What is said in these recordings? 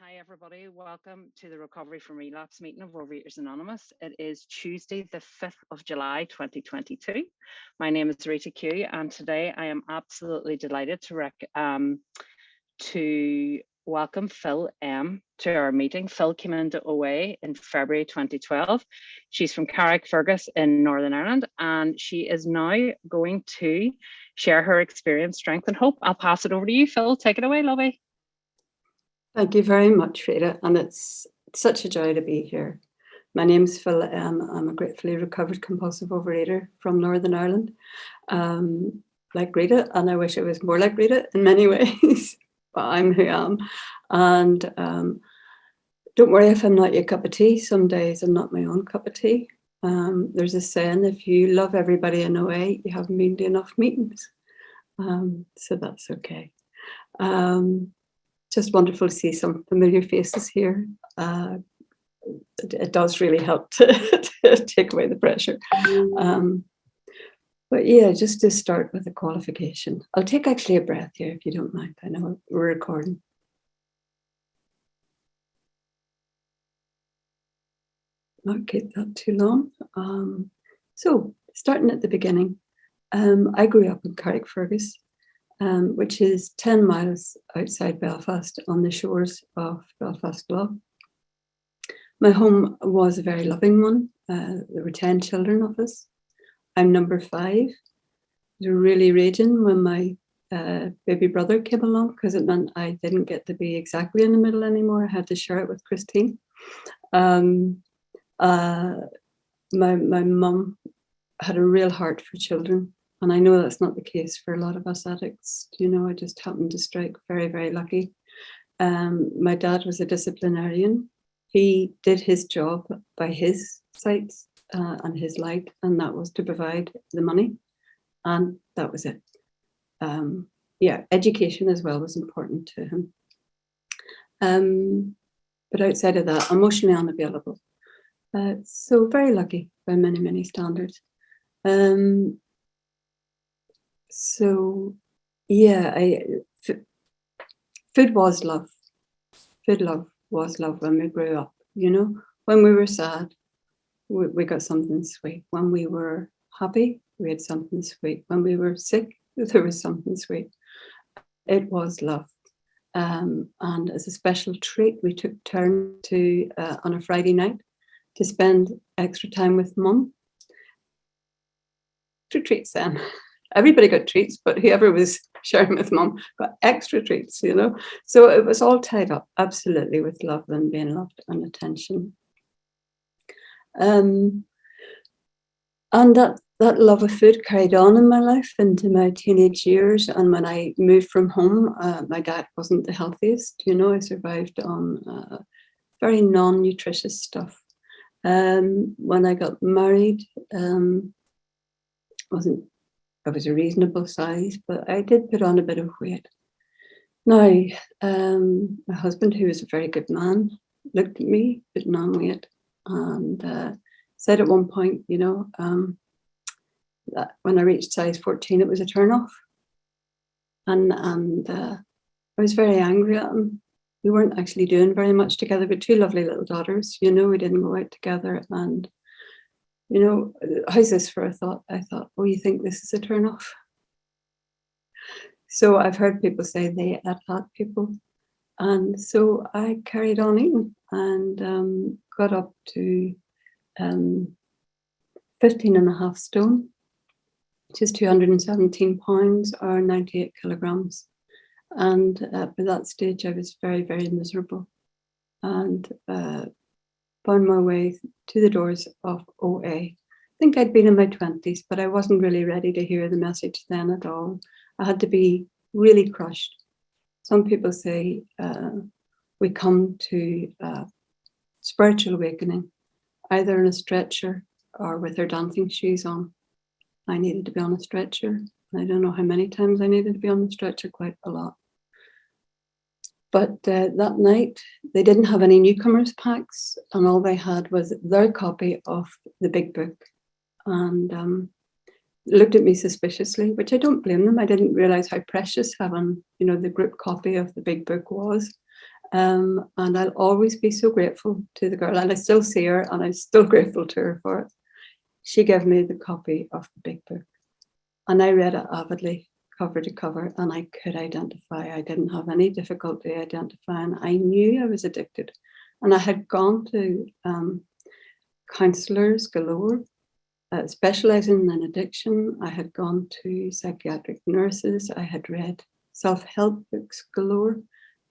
Hi everybody. Welcome to the Recovery from Relapse meeting of Overeaters Anonymous. It is Tuesday, the 5th of July, 2022. My name is Rita Q, and today I am absolutely delighted to welcome Phil M to our meeting. Phil came into OA in February 2012. She's from Carrickfergus in Northern Ireland, and she is now going to share her experience, strength, and hope. I'll pass it over to you, Phil. Take it away, lovey. Thank you very much, Rita, and it's such a joy to be here. My name's Phil M. I'm a gratefully recovered compulsive overeater from Northern Ireland, like Rita, and I wish I was more like Rita in many ways, but I'm who I am. And don't worry if I'm not your cup of tea. Some days I'm not my own cup of tea. There's a saying, if you love everybody in OA, you haven't been to enough meetings. So that's okay. Just wonderful to see some familiar faces here. It does really help to take away the pressure. But yeah, just to start with a qualification. I'll take actually a breath here if you don't mind. I know we're recording. Not keep that too long. So starting at the beginning, I grew up in Carrickfergus, which is 10 miles outside Belfast on the shores of Belfast Lough. My home was a very loving one. There were 10 children of us. I'm number 5. It was really raging when my baby brother came along, because it meant I didn't get to be exactly in the middle anymore. I had to share it with Christine. My mum had a real heart for children. And I know that's not the case for a lot of us addicts. You know, I just happened to strike very, very lucky. My dad was a disciplinarian. He did his job by his sights and his light, and that was to provide the money. And that was it. Education as well was important to him. But outside of that, emotionally unavailable. So very lucky by many, many standards. So yeah, food was love. Food was love when we grew up. You know, when we were sad, we got something sweet. When we were happy, we had something sweet. When we were sick, there was something sweet. It was love. And as a special treat, we took turn to on a Friday night to spend extra time with Mum. Extra treats then. Everybody got treats, but whoever was sharing with Mum got extra treats, you know. So it was all tied up absolutely with love and being loved and attention. And that love of food carried on in my life into my teenage years. And when I moved from home, my diet wasn't the healthiest. You know, I survived on very non-nutritious stuff. When I got married, I was a reasonable size, but I did put on a bit of weight. Now, my husband, who was a very good man, looked at me putting on weight and said at one point, you know, that when I reached size 14, it was a turn-off. And I was very angry at him. We weren't actually doing very much together, but 2 lovely little daughters, you know, we didn't go out together. And you know, how's this for a thought? I thought, oh, you think this is a turn-off? So I've heard people say they ate fat people. And so I carried on eating and got up to 15.5 stone, which is 217 pounds or 98 kilograms. And by that stage, I was very, very miserable. And found my way to the doors of OA. I think I'd been in my 20s, but I wasn't really ready to hear the message then at all. I had to be really crushed. Some people say we come to spiritual awakening, either in a stretcher or with our dancing shoes on. I needed to be on a stretcher. I don't know how many times I needed to be on the stretcher, quite a lot. But that night, they didn't have any newcomers packs, and all they had was their copy of the big book. And looked at me suspiciously, which I don't blame them. I didn't realize how precious having, you know, the group copy of the big book was. And I'll always be so grateful to the girl, and I still see her, and I'm still grateful to her for it. She gave me the copy of the big book, and I read it avidly, cover to cover, and I could identify. I didn't have any difficulty identifying. I knew I was addicted, and I had gone to counsellors galore, specialising in addiction. I had gone to psychiatric nurses. I had read self-help books galore.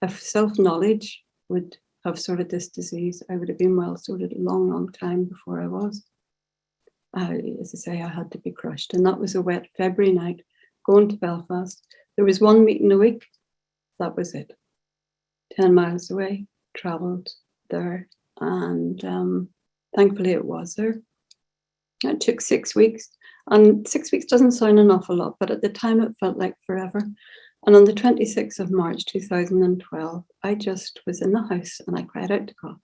If self-knowledge would have sorted this disease, I would have been well sorted a long, long time before I was. As I say, I had to be crushed. And that was a wet February night, going to Belfast. There was one meeting a week. That was it. 10 miles away, travelled there. And thankfully it was there. It took 6 weeks. And 6 weeks doesn't sound an awful lot, but at the time it felt like forever. And on the 26th of March 2012, I just was in the house and I cried out to God.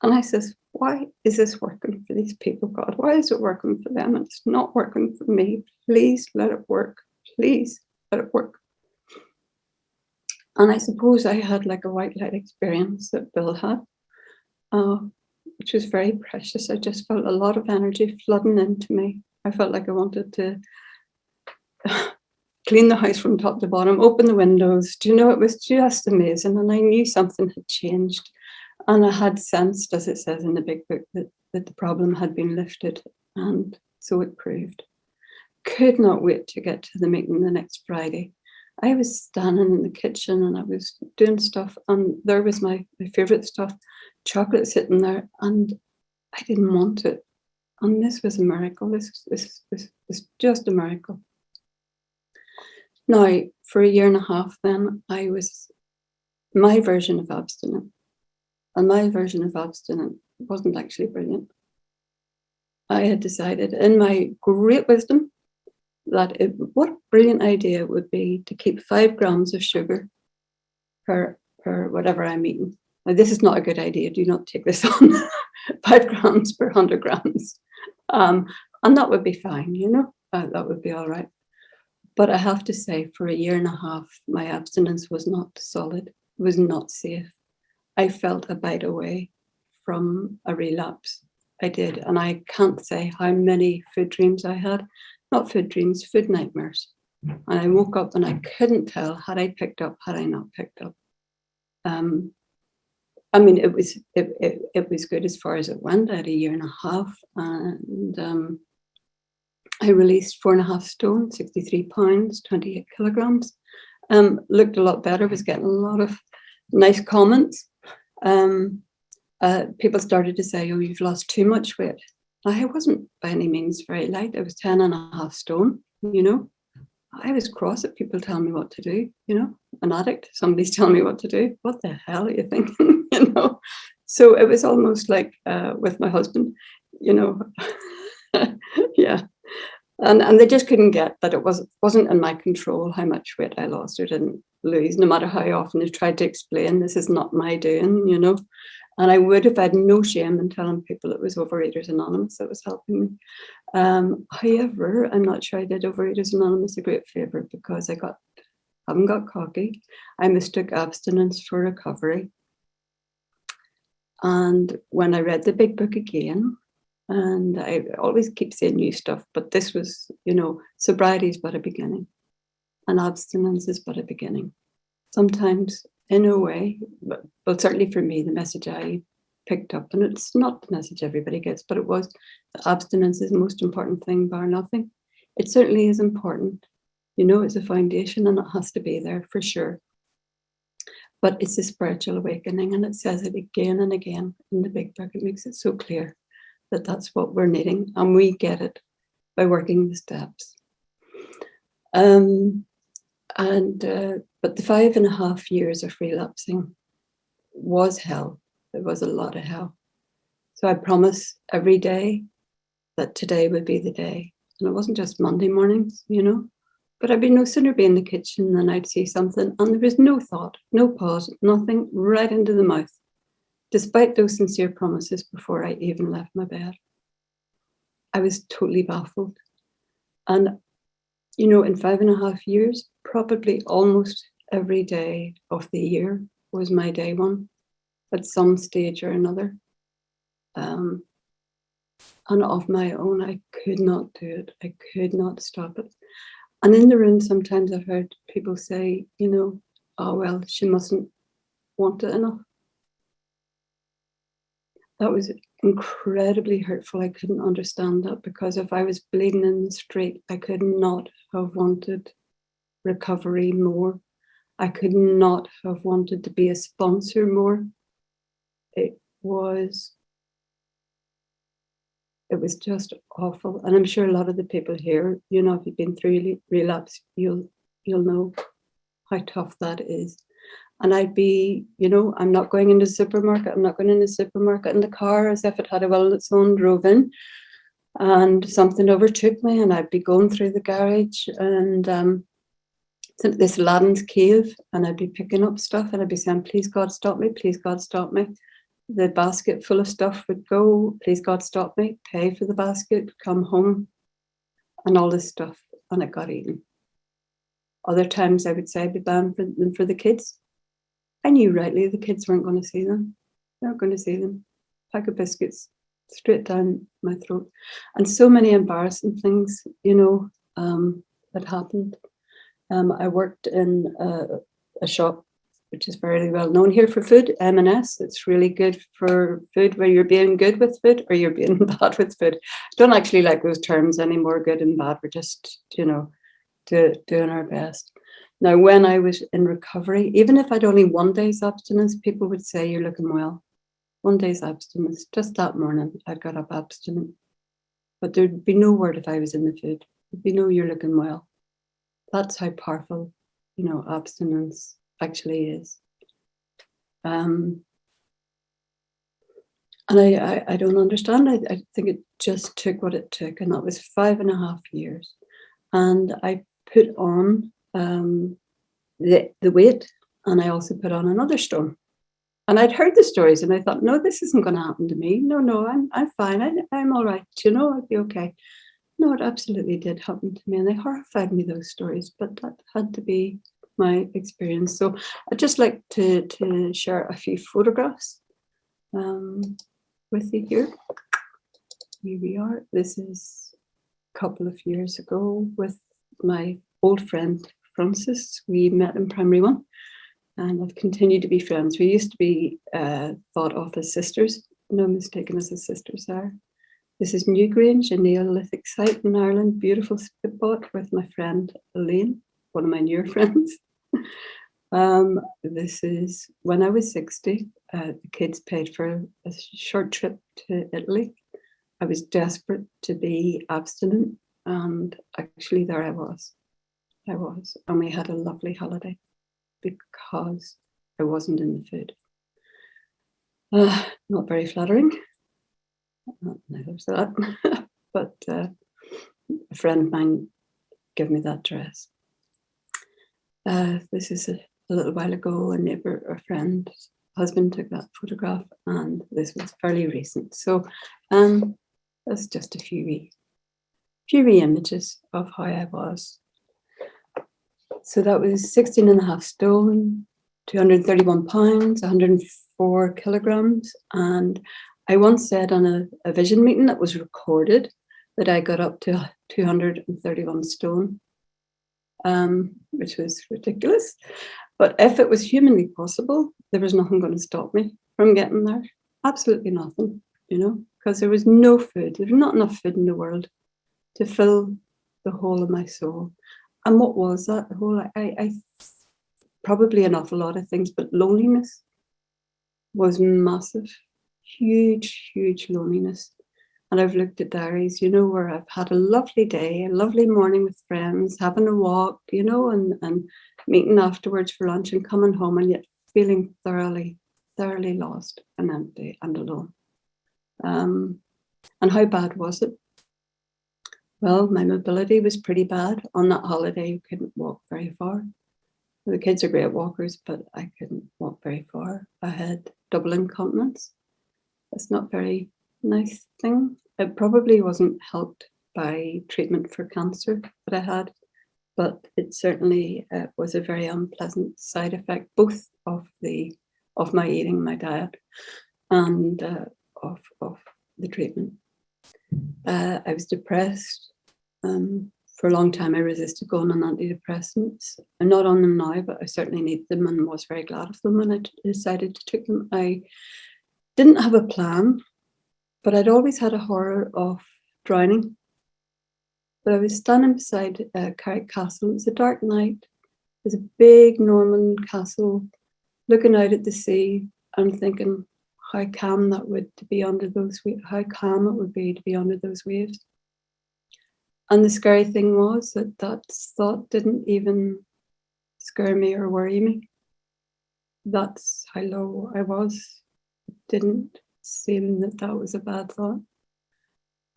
And I says, why is this working for these people, God? Why is it working for them? And it's not working for me. Please let it work. Please let it work. And I suppose I had like a white light experience that Bill had, which was very precious. I just felt a lot of energy flooding into me. I felt like I wanted to clean the house from top to bottom, open the windows. Do you know, it was just amazing. And I knew something had changed. And I had sensed, as it says in the big book, that the problem had been lifted. And so it proved. Could not wait to get to the meeting the next Friday. I was standing in the kitchen and I was doing stuff. And there was my favourite stuff, chocolate sitting there. And I didn't want it. And this was a miracle. This was just a miracle. Now, for a year and a half then, I was my version of abstinent. And my version of abstinent wasn't actually brilliant. I had decided in my great wisdom that what a brilliant idea it would be to keep 5 grams of sugar per whatever I'm eating. Now, this is not a good idea. Do not take this on. 5 grams per 100 grams. And that would be fine, you know, that would be all right. But I have to say, for a year and a half, my abstinence was not solid, was not safe. I felt a bite away from a relapse. I did. And I can't say how many food dreams I had. Not food dreams, food nightmares. And I woke up and I couldn't tell, had I picked up, had I not picked up. I mean, it was good as far as it went. I had a year and a half. And I released 4.5 stone, 63 pounds, 28 kilograms. Looked a lot better, was getting a lot of nice comments. People started to say, oh, you've lost too much weight. I wasn't by any means very light. I was 10.5 stone, you know. I was cross at people telling me what to do, you know. An addict, somebody's telling me what to do. What the hell are you thinking, you know? So it was almost like with my husband, you know. Yeah. And they just couldn't get that it wasn't in my control how much weight I lost or didn't lose, no matter how often I tried to explain this is not my doing, you know. And I would have had no shame in telling people it was Overeaters Anonymous that was helping me. However, I'm not sure I did Overeaters Anonymous a great favour because I haven't got cocky. I mistook abstinence for recovery. And when I read the big book again, and I always keep saying new stuff, but this was, you know, sobriety is but a beginning and abstinence is but a beginning. Sometimes in a way, but certainly for me, the message I picked up, and it's not the message everybody gets, but it was that abstinence is the most important thing bar nothing. It certainly is important, you know, it's a foundation and it has to be there for sure. But it's a spiritual awakening, and it says it again and again in the big book. It makes it so clear that that's what we're needing, and we get it by working the steps. But the 5.5 years of relapsing was hell. It was a lot of hell. So I promise every day that today would be the day. And it wasn't just Monday mornings, you know, but I'd no sooner be in the kitchen than I'd see something, and there was no thought, no pause, nothing, right into the mouth, despite those sincere promises before I even left my bed. I was totally baffled. And, you know, in 5.5 years, probably almost every day of the year was my day one at some stage or another. And of my own, I could not do it. I could not stop it. And in the room, sometimes I've heard people say, you know, oh, well, she mustn't want it enough. That was incredibly hurtful. I couldn't understand that, because if I was bleeding in the street, I could not have wanted recovery more. I could not have wanted to be a sponsor more. It was just awful. And I'm sure a lot of the people here, you know, if you've been through relapse, you'll know how tough that is. And I'd be, you know, I'm not going into the supermarket. I'm not going in the supermarket in the car as if it had a will of its own, drove in, and something overtook me, and I'd be going through the garage and this Aladdin's cave, and I'd be picking up stuff, and I'd be saying, please God, stop me. Please God, stop me. The basket full of stuff would go, please God, stop me, pay for the basket, come home, and all this stuff, and it got eaten. Other times I would say I'd be buying for the kids. I knew rightly the kids weren't going to see them. They weren't going to see them. Pack of biscuits straight down my throat. And so many embarrassing things, you know, that happened. I worked in a shop which is very well known here for food, M&S. It's really good for food, where you're being good with food or you're being bad with food. Don't actually like those terms anymore, good and bad. We're just, you know, doing our best. Now, when I was in recovery, even if I'd only one day's abstinence, people would say, you're looking well. One day's abstinence. Just that morning, I got up abstinent. But there'd be no word if I was in the food. There'd be no, you're looking well. That's how powerful, you know, abstinence actually is. And I don't understand. I think it just took what it took, and that was 5.5 years. And I put on the weight, and I also put on another stone. And I'd heard the stories, and I thought, no, this isn't going to happen to me. No, I'm fine. I'm all right. You know, I'll be okay. No, it absolutely did happen to me, and they horrified me, those stories, but that had to be my experience. So I'd just like to share a few photographs with you here. Here we are. This is a couple of years ago with my old friend Francis. We met in primary one, and I've continued to be friends. We used to be thought of as sisters. No mistaken as his sisters are. This is Newgrange, a Neolithic site in Ireland. Beautiful spot with my friend Elaine, one of my near friends. This is when I was 60. The kids paid for a short trip to Italy. I was desperate to be abstinent, and actually there I was. And we had a lovely holiday because I wasn't in the food. Not very flattering. Neither's that. But a friend of mine gave me that dress. This is a little while ago. A neighbour, a friend, husband took that photograph, and this was fairly recent. So that's just a few images of how I was. So that was 16.5 stone, 231 pounds, 104 kilograms. And I once said on a vision meeting that was recorded that I got up to 231 stone, which was ridiculous. But if it was humanly possible, there was nothing going to stop me from getting there. Absolutely nothing, you know, because there was no food. There was not enough food in the world to fill the whole of my soul. And what was that? The whole, I probably an awful lot of things, but loneliness was massive. Huge loneliness. And I've looked at diaries, you know, where I've had a lovely day, a lovely morning with friends, having a walk, you know, and meeting afterwards for lunch and coming home, and yet feeling thoroughly lost and empty and alone. And how bad was it? Well, my mobility was pretty bad. On that holiday, you couldn't walk very far. The kids are great walkers, but I couldn't walk very far. I had double incontinence. That's not a very nice thing. It probably wasn't helped by treatment for cancer that I had, but it certainly was a very unpleasant side effect, both of the of my eating, my diet, and of the treatment. I was depressed. For a long time, I resisted going on antidepressants. I'm not on them now, but I certainly need them and was very glad of them when I decided to take them. I didn't have a plan, but I'd always had a horror of drowning. But I was standing beside Carrick Castle. It was a dark night. There's a big Norman castle looking out at the sea and thinking how calm that would be under those how calm it would be to be under those waves. And the scary thing was that that thought didn't even scare me or worry me. That's how low I was. It didn't seem that that was a bad thought.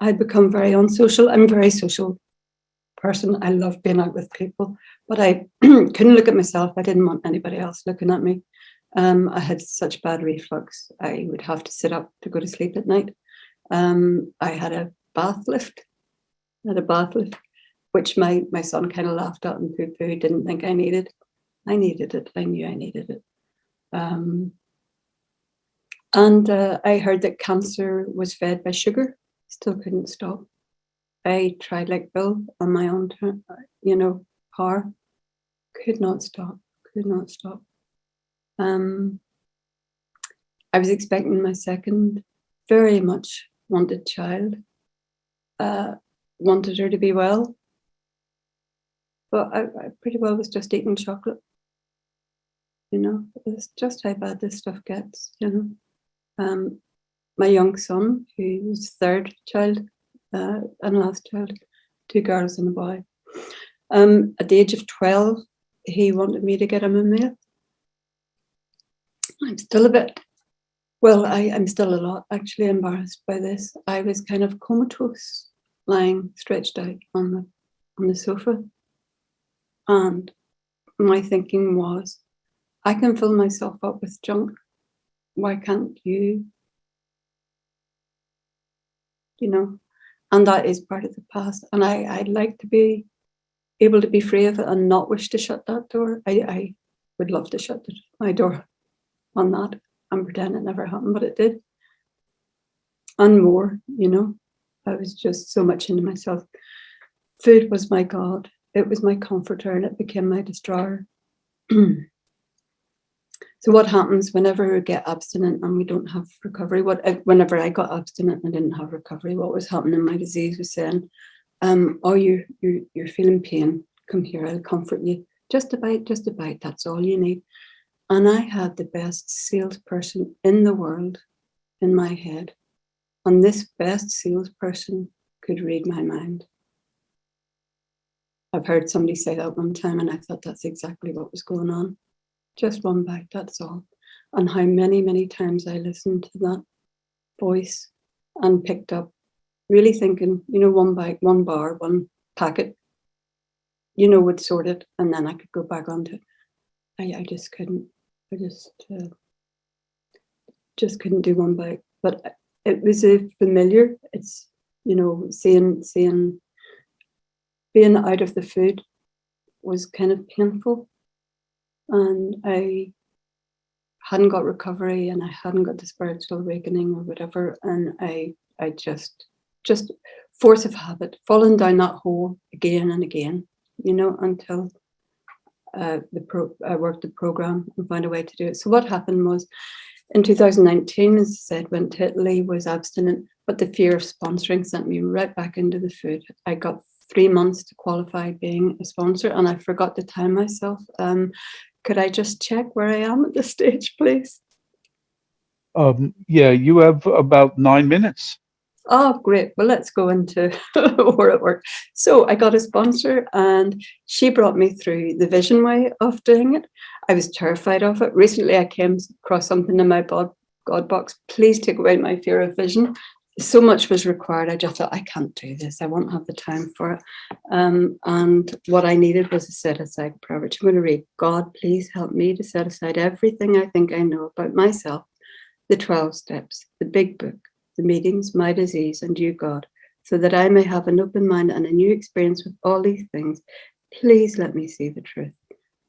I'd become very unsocial. I'm a very social person. I love being out with people, but I couldn't look at myself. I didn't want anybody else looking at me. I had such bad reflux. I would have to sit up to go to sleep at night. I had a bath lift. Which my son kind of laughed at and poo-pooed, didn't think I needed. I needed it. I knew I needed it. And I heard that cancer was fed by sugar. Still couldn't stop. I tried like Bill on my own, power. Could not stop. I was expecting my second very much wanted child. Wanted her to be well, but I pretty well was just eating chocolate. It's just how bad this stuff gets. My young son, who's third child and last child, 2 girls and a boy. At the age of 12, he wanted me to get him a meal. I'm still a bit. Well, I'm still a lot actually embarrassed by this. I was kind of comatose, lying stretched out on the sofa. And my thinking was, I can fill myself up with junk. Why can't you? And that is part of the past. And I'd like to be able to be free of it and not wish to shut that door. I would love to shut my door on that and pretend it never happened, but it did. And more, I was just so much into myself. Food was my God. It was my comforter and it became my destroyer. So what happens whenever we get abstinent and we don't have recovery? Whenever I got abstinent and I didn't have recovery, what was happening in my disease was saying, oh, you're feeling pain. Come here, I'll comfort you. Just a bite, that's all you need. And I had the best salesperson in the world in my head. And this best salesperson could read my mind. I've heard somebody say that one time and I thought that's exactly what was going on. Just one bite, that's all. And how many, many times I listened to that voice and picked up, really thinking, one bite, one bar, one packet, would sort it. And then I could go back onto it. I just couldn't. I just couldn't do one bite. But it was a familiar. It's, seeing being out of the food was kind of painful. And I hadn't got recovery and I hadn't got the spiritual awakening or whatever. And I just force of habit, falling down that hole again and again, until I worked the program and found a way to do it. So what happened was in 2019, as I said, went to Italy, was abstinent, but the fear of sponsoring sent me right back into the food. I got 3 months to qualify being a sponsor and I forgot to time myself. Could I just check where I am at this stage, please? Yeah, you have about 9 minutes. Oh, great. Well, let's go into where it worked. So I got a sponsor and she brought me through the vision way of doing it. I was terrified of it. Recently, I came across something in my God box. Please take away my fear of vision. So much was required. I just thought, I can't do this. I won't have the time for it. And what I needed was a set aside prayer, which I'm going to read. God, please help me to set aside everything I think I know about myself, the 12 steps, the big book, the meetings, my disease, and you, God, so that I may have an open mind and a new experience with all these things. Please let me see the truth.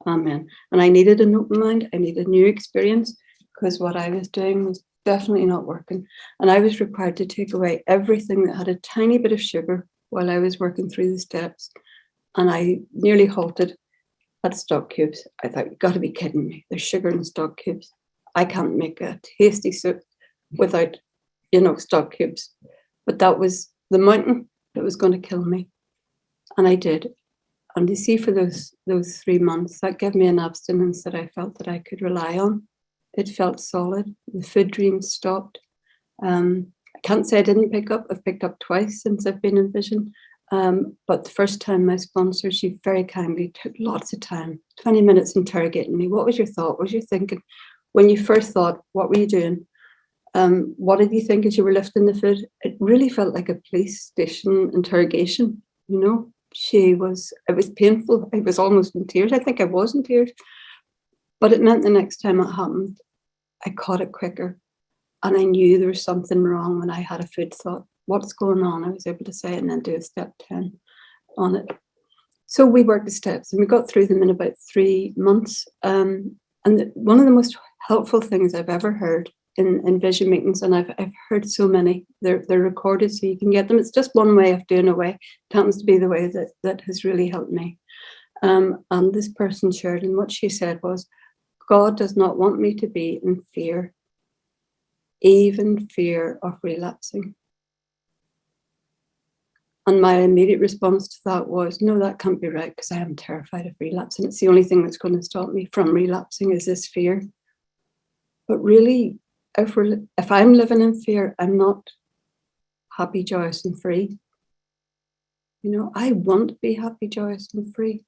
Amen. And I needed an open mind. I needed a new experience because what I was doing was definitely not working. And I was required to take away everything that had a tiny bit of sugar while I was working through the steps. And I nearly halted at stock cubes. I thought, you've got to be kidding me. There's sugar in stock cubes. I can't make a tasty soup without, stock cubes. But that was the mountain that was going to kill me. And I did. And you see, for those 3 months, that gave me an abstinence that I felt that I could rely on. It felt solid. The food dreams stopped. I can't say I didn't pick up. I've picked up twice since I've been in Vision. But the first time, my sponsor, she very kindly took lots of time, 20 minutes interrogating me. What was your thought? What was you thinking? When you first thought, what were you doing? What did you think as you were lifting the food? It really felt like a police station interrogation, It was painful. I was almost in tears. I think I was in tears. But it meant the next time it happened, I caught it quicker. And I knew there was something wrong when I had a food thought. What's going on? I was able to say it and then do a step 10 on it. So we worked the steps and we got through them in about 3 months. And one of the most helpful things I've ever heard in Vision meetings, and I've heard so many, they're recorded so you can get them. It's just one way of doing a way. It happens to be the way that has really helped me. And this person shared, and what she said was, God does not want me to be in fear, even fear of relapsing. And my immediate response to that was, no, that can't be right, because I am terrified of relapse. And it's the only thing that's going to stop me from relapsing is this fear. But really, if I'm living in fear, I'm not happy, joyous, and free. I want to be happy, joyous, and free.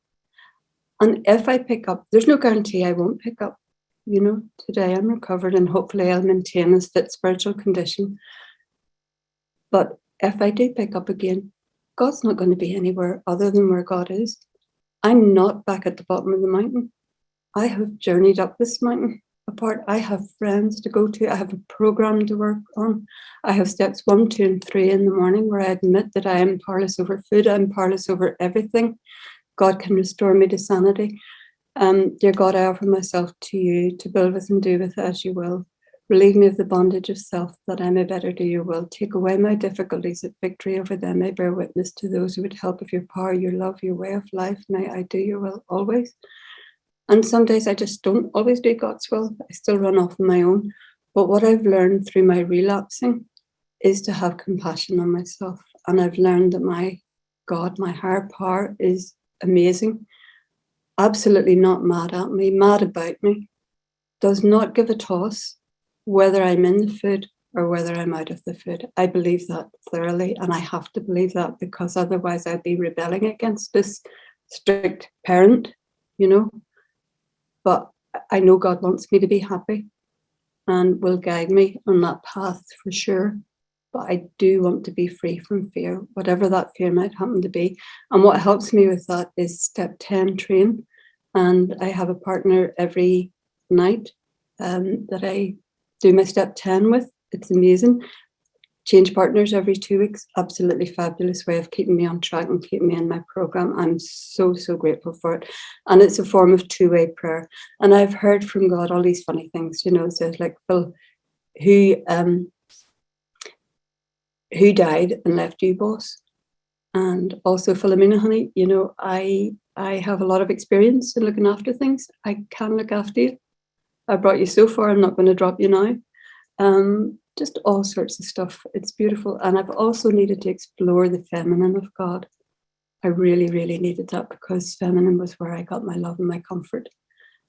And if I pick up, there's no guarantee I won't pick up. Today I'm recovered and hopefully I'll maintain this fit spiritual condition. But if I do pick up again, God's not going to be anywhere other than where God is. I'm not back at the bottom of the mountain. I have journeyed up this mountain apart. I have friends to go to. I have a program to work on. I have steps 1, 2, and 3 in the morning where I admit that I am powerless over food. I'm powerless over everything. God can restore me to sanity. Dear God, I offer myself to you to build with and do with as you will. Relieve me of the bondage of self, that I may better do your will. Take away my difficulties, that victory over them may bear witness to those who would help of your power, your love, your way of life. May I do your will always. And some days I just don't always do God's will. I still run off on my own. But what I've learned through my relapsing is to have compassion on myself. And I've learned that my God, my higher power, is amazing. Absolutely not mad at me, mad about me. Does not give a toss whether I'm in the food or whether I'm out of the food. I believe that thoroughly, and I have to believe that, because otherwise I'd be rebelling against this strict parent, But I know God wants me to be happy and will guide me on that path for sure. But I do want to be free from fear, whatever that fear might happen to be. And what helps me with that is step 10 train. And I have a partner every night that I do my step 10 with. It's amazing. Change partners every 2 weeks. Absolutely fabulous way of keeping me on track and keeping me in my program. I'm so, so grateful for it. And it's a form of two-way prayer. And I've heard from God all these funny things, so like Phil, who died and left you, boss? And also Philomena, honey, I have a lot of experience in looking after things. I can look after you. I brought you so far, I'm not going to drop you now. Just all sorts of stuff. It's beautiful. And I've also needed to explore the feminine of God. I really, really needed that, because feminine was where I got my love and my comfort.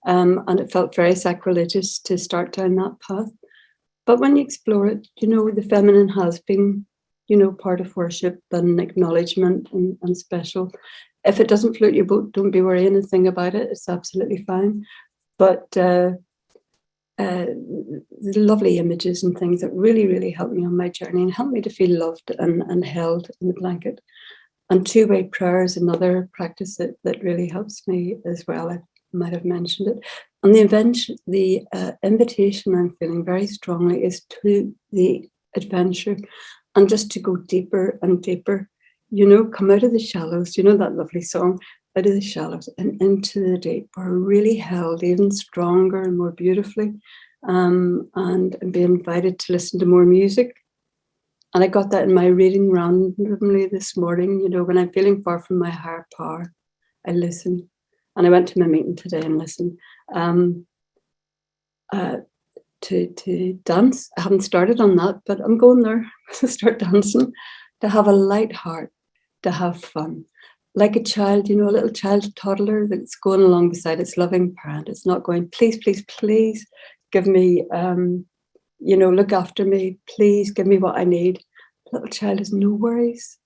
And it felt very sacrilegious to start down that path. But when you explore it, the feminine has been, part of worship and acknowledgement and special. If it doesn't float your boat, don't be worrying a thing about it. It's absolutely fine. But the lovely images and things that really, really helped me on my journey and helped me to feel loved and held in the blanket. And two-way prayer is another practice that really helps me as well. I might have mentioned it. And the invitation I'm feeling very strongly is to the adventure, and just to go deeper and deeper, come out of the shallows, that lovely song, out of the shallows and into the deep, where we're really held even stronger and more beautifully. and be invited to listen to more music. And I got that in my reading randomly this morning. You know, when I'm feeling far from my higher power, I listen. And I went to my meeting today and listened to dance. I haven't started on that, but I'm going there to start dancing, to have a light heart, to have fun. Like a child, you know, a little child, a toddler that's going along beside its loving parent. It's not going, please, please, please give me, you know, look after me. Please give me what I need. The little child has no worries.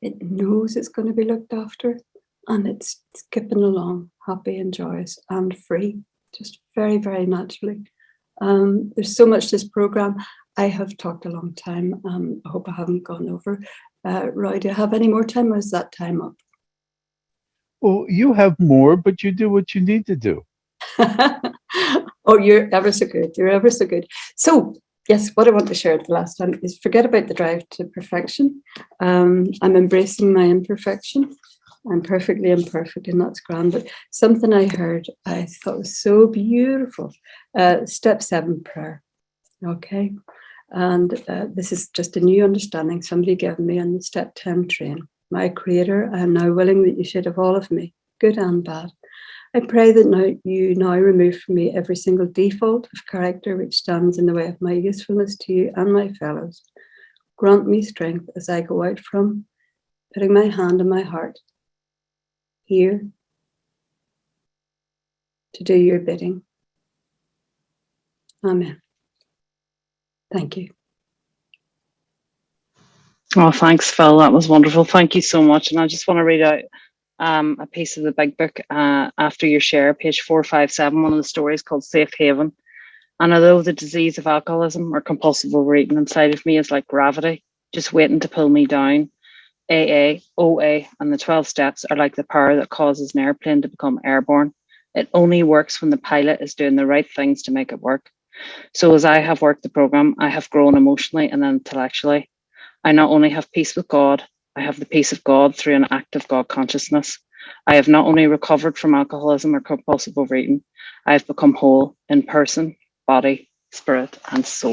It knows it's going to be looked after, and it's skipping along, happy and joyous and free, just very, very naturally. There's so much to this program. I have talked a long time. I hope I haven't gone over. Roy, do you have any more time, or is that time up? Well, you have more, but you do what you need to do. Oh, you're ever so good. You're ever so good. So, yes, what I want to share at the last time is forget about the drive to perfection. I'm embracing my imperfection. I'm perfectly imperfect, and that's grand. But something I heard I thought was so beautiful. Step 7 prayer. Okay. And this is just a new understanding somebody gave me on the step 10 train. My Creator, I am now willing that you should have all of me, good and bad. I pray that you now remove from me every single default of character which stands in the way of my usefulness to you and my fellows. Grant me strength as I go out from, putting my hand on my heart, here, to do your bidding. Amen. Thank you. Oh, thanks, Phil. That was wonderful. Thank you so much. And I just want to read out a piece of the big book after your share, page 457, one of the stories called Safe Haven. And although the disease of alcoholism or compulsive overeating inside of me is like gravity, just waiting to pull me down, AA, OA, and the 12 steps are like the power that causes an airplane to become airborne. It only works when the pilot is doing the right things to make it work. So as I have worked the program, I have grown emotionally and intellectually. I not only have peace with God, I have the peace of God through an active God consciousness. I have not only recovered from alcoholism or compulsive overeating, I have become whole in person, body, spirit, and soul.